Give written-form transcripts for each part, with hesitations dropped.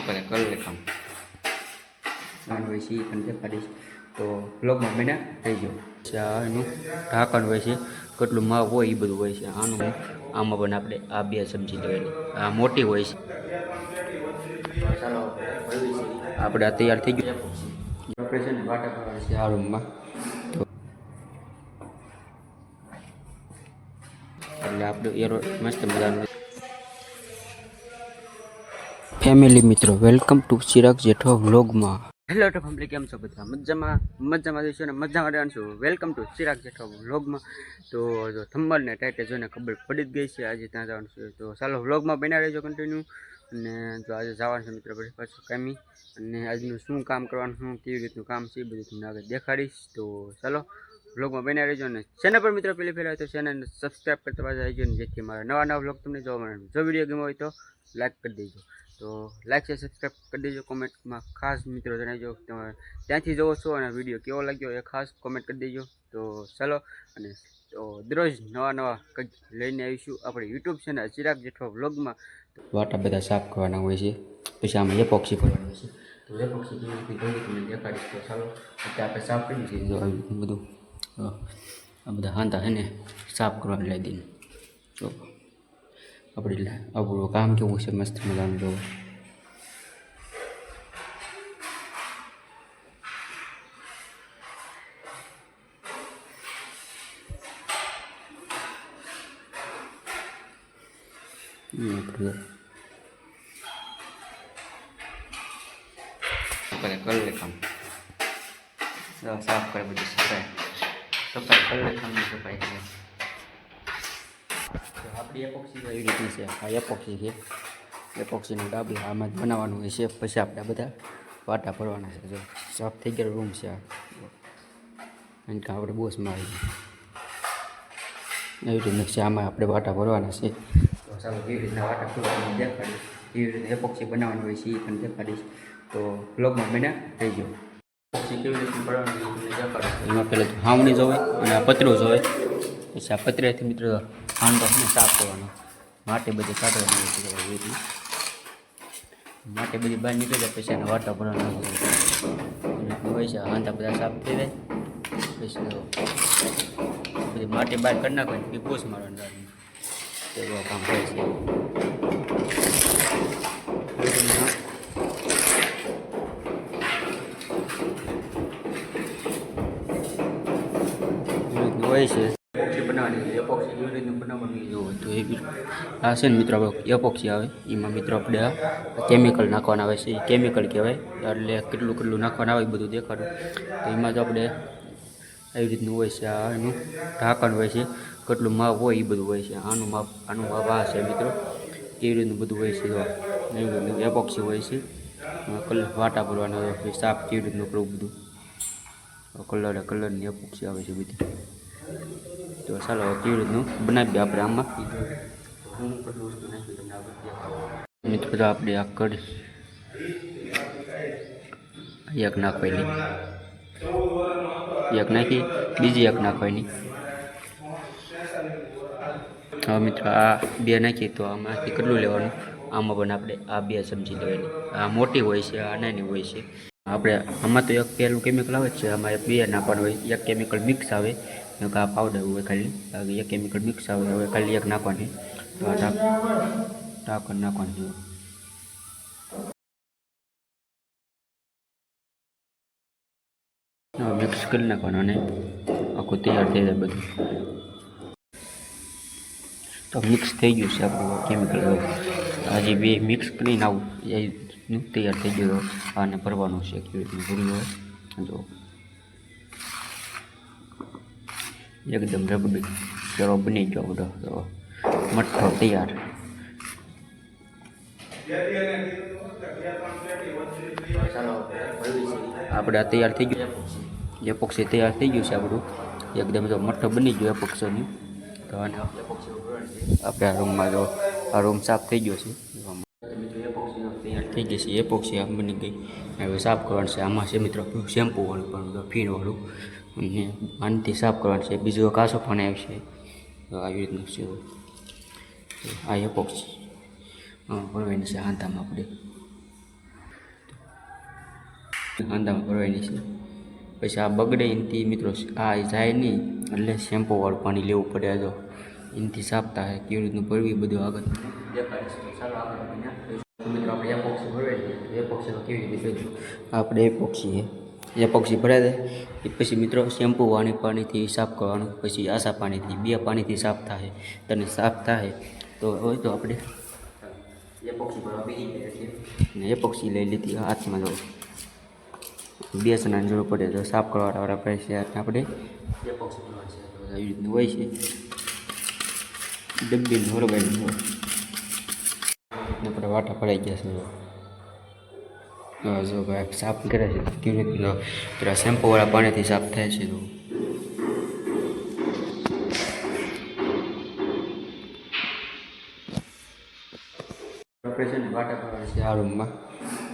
કરે કર લે કામ આનું હોય છે પણ દેખાડીશ તો બ્લોગમાં બન્યા થઈ ગયો એનું ઢાંકણ હોય છે કેટલું માવ હોય એ બધું હોય છે આનું આમાં પણ આપણે આ બે સમજી લેવાની આ મોટી હોય છે ચાલો આપણે આ તૈયાર થઈ ગયું આપણે છે ને વાટા કરવાની છે આ રૂમમાં તો એટલે આપણું એરો મસ્ત મજાનું ફેમિલી મિત્રો વેલકમ ટુ ચિરાગ જેઠો વ્લોગમાં હેલો તો ફેમિલી કેમ છો બધા મજામાં જઈશું ને મજામાં રહેવાનું વેલકમ ટુ ચિરાગ જેઠો વ્લોગમાં તો જો થંબલ ને ટાઈટે જોઈને ખબર પડી જ ગઈ છે આજે ત્યાં જવાનું છે તો ચાલો વ્લોગમાં બન્યા રહેજો કન્ટિન્યુ અને જો આજે જવાનું છે મિત્રો પછી પાછું કામી અને આજનું શું કામ કરવાનું શું કેવી રીતનું કામ છે એ બધું તમને આગળ દેખાડીશ તો ચાલો વ્લોગમાં બન્યા રહેજો અને ચેનલ પર મિત્રો પહેલી ફેર હોય તો ચેનલને સબસ્ક્રાઈબ કરતા પાછા આવજો ને જેથી મારા નવા વ્લોગ તમને જોવા મળે જો વિડીયો ગમ્યો હોય તો લાઈક કરી દેજો તો લાઈક છે સબસ્ક્રાઈબ કરી દેજો કોમેન્ટમાં ખાસ મિત્રો જણાવજો તમે ત્યાંથી જોવો છો અને વિડીયો કેવો લાગ્યો એ ખાસ કોમેન્ટ કરી દેજો તો ચાલો અને તો દરરોજ નવા કંઈક લઈને આવીશું આપણે યુટ્યુબ છે ને ચિરાગ જેઠો વ્લોગમાં વાટા બધા સાફ કરવાના હોય છે પછી આમાં એપોક્સી કરવાનું હોય છે તો એપોક્સી કેવી રીતે જોઈ તમને દેખાડીશ તો ચાલો અત્યારે આપણે સાફ કરી છે બધું આ બધા હાંતા છે ને સાફ કરવાનું લઈ દઈને તો આપણે આપણું કામ કેવું છે મસ્ત મજાનું જોવું કરી લે કામ સાફ કરે બધી સફાઈ કરી લે કામની સફાઈ છે આપણી એપોક્સી એવી રીતની છે આ એપોક્સી છે એપોક્સીનું ડાબી આમાં જ બનાવવાનું હોય છે પછી આપણે બધા વાટા ભરવાના છે જો સાફ થઈ ગયેલો રૂમ છે આ કારણ કે આપણે બોસમાં આવી એવી રીતનું છે આમાં આપણે વાટા ભરવાના છે તો ચાલો કેવી રીતના વાટા ભરવાનું દેખાડીશ કેવી રીતે એપોક્સી બનાવવાનું હોય છે એ પણ દેખાડીશ તો બ્લોગમાં બન્યા થઈ ગયો એપોક્સી કેવી રીતે ભરવાનું દેખાડીશ એમાં પહેલાં હાવણી જોવે અને આ પતરું જોવે પછી આ પતરેથી મિત્રો હાંડો સાફ કરવાનો માટી બધી કાઢવાની માટી બધી બહાર નીકળી જાય પછી એના વાટા ભરવાના હોય છે હાંડા બધા સાફ થઈ જાય પછી બધી માટી બહાર કરી નાખવાની એ પોસ મારવાનું એવું કામ થાય છે હોય છે બનાવવાની એપોક્સી એવી રીતનું બનાવવાનું જોવું તો એ આ છે ને મિત્રો આપણે એપોક્સી આવે એમાં મિત્રો આપણે આ કેમિકલ નાખવાના આવે છે એ કેમિકલ કહેવાય એટલે કેટલું નાખવાનું આવે એ બધું દેખાડું તો એમાં તો આપણે એવી રીતનું હોય છે આ એનું ઢાંકણ હોય છે કેટલું માપ હોય એ બધું હોય છે આનું માપ આ છે મિત્રો કેવી રીતનું બધું હોય છે એવી રીતનું એપોક્સી હોય છે કલર વાટા ભરવાના હોય સાફ કેવી રીતનું કરવું બધું કલરની એપોક્સી આવે છે બધી તો ચાલો કેવી રીતનું બનાવીએ આપણે આમાં હું કેટલું વસ્તુ નાખી તમને આગળ મિત્રો તો આપણે આ કઢી એક નાખવાની એક નાખી બીજી એક નાખવાની હવે મિત્રો આ બે નાખીએ તો આમાંથી કેટલું લેવાનું આમાં પણ આપણે આ બે સમજી લેવાની આ મોટી હોય છે આ નાની હોય છે આપણે આમાં તો એક પહેલું કેમિકલ આવે છે આમાં બે નાખવાનું હોય એક કેમિકલ મિક્સ આવે એક આ પાવડર હોય ખાલી એક કેમિકલ મિક્સ આવે હવે ખાલી એક નાખવાની તો આ ઢાંકણ નાખવાનું મિક્સ કરી નાખવાનું અને આખું તૈયાર થઈ જાય બધું તો મિક્સ થઈ ગયું છે આપણું કેમિકલ હજી બે મિક્સ કરીને આવું એનું તૈયાર થઈ ગયું આને ભરવાનું છે કેવી રીતનું ભર્યું હોય તો એકદમ રબડી ચરો બની ગયો બધો તો મઠ્ઠો તૈયાર આપણે આ તૈયાર થઈ ગયું એપોક્સી તૈયાર થઈ ગયું છે આપણું એકદમ તો મઠ્ઠો બની ગયો એપોક્સીનું તો આને આપણે આ રૂમમાં જો આ રૂમ સાફ થઈ ગયો છે તૈયાર થઈ ગઈ છે એપોક્સી આમ બની ગઈ હવે સાફ કરવાનું છે આમાં છે મિત્રો શેમ્પુ વાળું પણ ફીણવાળું અને આનાથી સાફ કરવાનું છે બીજું કાસો પણ આવશે આવી રીતનું છે આ એપોક્સી ભરવાની છે હાંધામાં આપણે હાંદામાં ભરવાની છે. પછી આ બગડે એનાથી મિત્રો આ જાય નહીં એટલે શેમ્પૂવાળું પાણી લેવું પડે. જો એનાથી સાફ થાય કેવી રીતનું ભરવી બધું આગળ દેખાડે છે. ચાલો આગળ મિત્રો આપણે એપોક્સી ભરવાની એપોક્સી કેવી રીતે ભરવું. આપણે એપોક્સી ભરાઈ દે એ પછી મિત્રો શેમ્પૂ પાણીથી સાફ કરવાનું. પછી આસા પાણીથી 2 પાણીથી સાફ થાય. તને સાફ થાય તો હોય તો આપણે એપોક્સી ભરવા બેસી ગયા છીએ અને એપોક્સી લઈ લીધી હાથમાં. જો બેસનની જરૂર પડે તો સાફ કરવાવાળા પડે છે. આપણે એપોક્સી ભરવા છે એવી રીતનું હોય છે. ડબ્બીનું હરવાઈનું હોય આપણે વાટા ભરાઈ ગયા છે. જો ભાઈ સાફ કરે છે કેવી રીતનું પેલા શેમ્પૂવાળા પાણીથી સાફ થાય છે. તો આપણે છે ને વાટા ભરવાની છે આ રૂમમાં.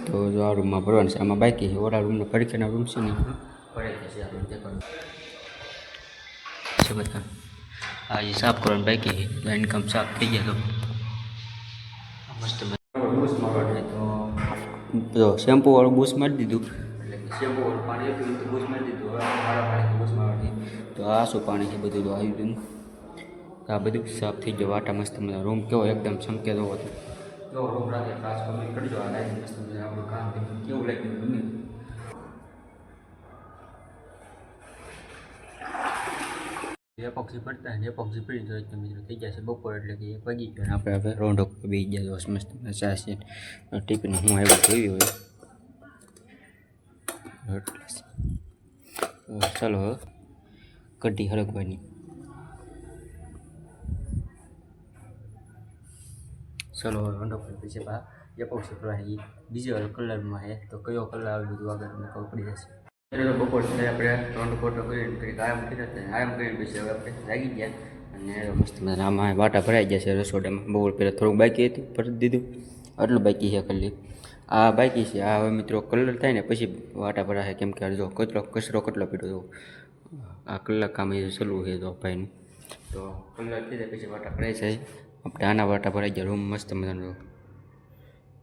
તો જો આ રૂમમાં ભરવાનું છે. આમાં બાકી છે ઓલા રૂમના પરીક્ષાના રૂમ છે ને ભરાઈ જશે. આ રૂમ દેખાડો છે બધા. આ જે સાફ કરવાનું બાકી છે ઇન્કમ સાફ થઈ ગયા. તો મસ્ત બૂસ મારવાનું. તો જો શેમ્પૂવાળું બૂસ મારી દીધું એટલે કે શેમ્પૂવાળું પાણી હતું તો બૂસ મારી દીધું. હવે મારા પાણીથી બૂસ મારવાની. તો આ શું પાણી છે બધું તો આવી દીધું. આ બધું સાફ થઈ ગયો. વાટા મસ્ત મજા. રૂમ કેવો એકદમ ચમકેલો હતો. જો રૂમ રાતે ખાસ કમેન્ટ કરજો. આ લાઈટ મસ્ત મજા આપણું કામ કેવું લાગ્યું ગમે. એપોક્સી પડતા ને એપોક્સી પડી જાય તો મિત્રો થઈ જશે બપોર એટલે કે 1 વાગી ગયો. આપણે હવે રોંઢો બેસી ગયા. તો મસ્ત ચા છે ટિફિન હું આવ્યો જોયું હોય. ચાલો કઢી હરગવાની. ચલો રોંઢો પછી એપોક્સી કરવાની. બીજો કલરમાં છે તો કયો કલર આવે બધું આગળ તમને ખબર પડી જશે. એટલે બપોર સુધી આપણે રોંઢો ફોટો કરીને કંઈક આરામ કર્યો. આરામ કરીને પછી હવે આપણે લાગી ગયા અને મસ્ત મજા. આમાં વાટા ભરાઈ ગયા છે રસોડામાં. બપોર પહેલાં થોડુંક બાકી હતું ભરી દીધું. આટલું બાકી છે ખાલી. આ બાકી છે. આ હવે મિત્રો કલર થાય ને પછી વાટા ભરાશે. કેમ કે જો કચરો કેટલો પીડ્યો. આ કલર કામ એ ચાલુ છે તો ભાઈનું. તો કલર થઈ જાય પછી વાટા ભરાઈ જાય. આપણે આના વાટા ભરાઈ ગયા. રૂમ મસ્ત મજાનો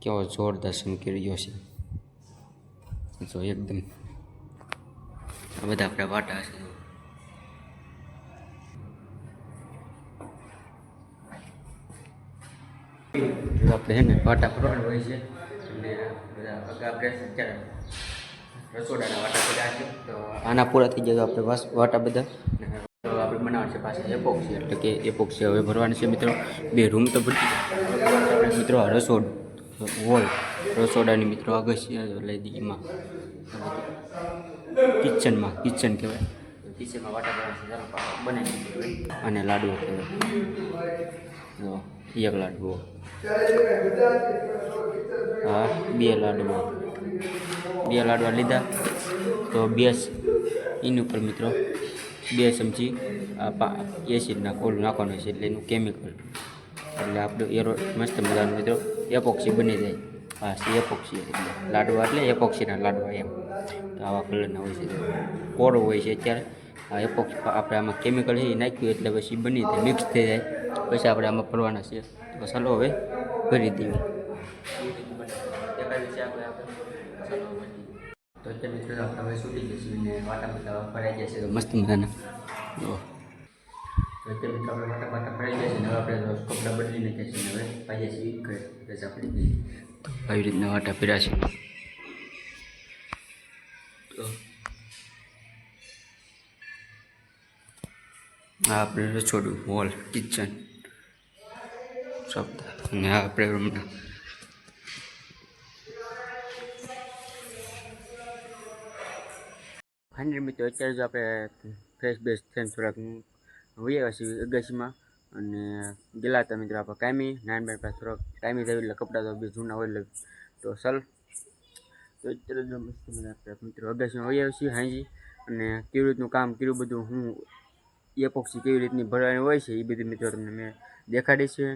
કેવો જોરદાર ચમકી રહ્યો છે. જો એકદમ આ બધા આપણા વાટા હશે. આપણે છે ને વાટા ભરવાનું હોય છે અને બધા આપણે અત્યારે રસોડાના વાટા બધા છે. તો આના પૂરા થઈ જાય તો આપણે વાટા બધા આપણે બનાવવાનું છે પાછા એપોક્સી. એટલે કે એપોક્સી હવે ભરવાની છે મિત્રો. 2 રૂમ તો ભરતી આપણે મિત્રો રસોડ હોલ રસોડાની મિત્રો અગસ્ય લઈ દઈએ. એમાં કિચન કહેવાય. કિચનમાં વાટા ભરવાની બનાવી અને લાડવો કહેવાય. એક લાડવો હા 2 લાડવા લીધા. તો 2 એની ઉપર મિત્રો 2 ચમચી એસિડ નાખવાનું છે એટલે એનું કેમિકલ. એટલે આપણું એરો મસ્ત મજાનું મિત્રો એપોક્સી બની જાય. હા એપોક્સી એટલે લાડવા એટલે એપોક્સીના લાડવા એમ. તો આવા કલરના હોય છે. કોરો હોય છે અત્યારે. આ એપોક્સી આપણે આમાં કેમિકલ છે એ નાખ્યું એટલે પછી બની જાય મિક્સ થઈ જાય. પછી આપણે આમાં ભરવાના છે. તો ચાલો હવે ભરી દઈએ. તો અત્યારે મિત્રો આપણે હવે છૂટી જઈશું અને વાટા બધા ભરાઈ જશે તો મસ્ત મજાના. તો અત્યારે મિત્રો આપણે વાટા ભરાઈ જશે ને હવે આપણે કપડાં બદલીને જઈશું. હવે પાઈએ છીએ ઘરે રજા પડી ગઈ. તો આવી રીતના વાટા ભર્યા છે. તો આ આપણે રસોડું હોલ કિચન શબ્દ અને આ આપણે રૂમના ફાઇનલ મિત્રો. અત્યારે જો આપણે ફ્રેશ બેસ્ટ થઈને થોડાક વૈયા છીએ અગાસીમાં અને ગયેલા હતા મિત્રો આપણે કાયમી નાનભાઈ પાસે થોડોક કાયમી થયું એટલે કપડાં તો બી જૂના હોય એટલે તો ચાલ. તો અત્યારે જો મસ્ત મજા આપણે મિત્રો અગાસીમાં વૈયા છીએ હાંજી અને કેવી રીતનું કામ કર્યું બધું હું એપોક્સી કેવી રીતની ભરવાની હોય છે એ બધી મિત્રો તમને મેં દેખાડી છે.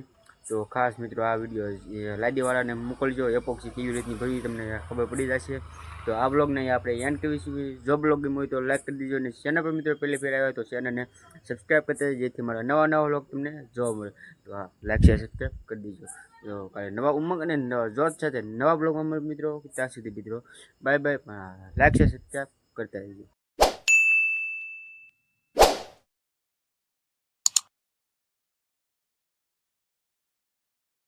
તો ખાસ મિત્રો આ વિડીયો લાદીવાળાને મોકલજો. એપોક્સી કેવી રીતની ભરવી તમને ખબર પડી જશે. તો આ બ્લોગને આપણે એન્ડ કરીશું. જો બ્લોગ ગમ્યો હોય તો લાઈક કરી દીજો અને ચેનલ પર મિત્રો પહેલી ફેર આવ્યો તો ચેનલને સબસ્ક્રાઈબ કરી દેજો જેથી મારા નવા બ્લોગ તમને જોવા મળે. તો હા લાઈક શેર સબસ્ક્રાઈબ કરી દીજો. તો તો કાલે નવા ઉમંગ અને જોત સાથે નવા બ્લોગમાં મિત્રો ત્યાં સુધી મિત્રો બાય બાય. લાઈક છે સબસ્ક્રાઈબ કરતા રહેજો.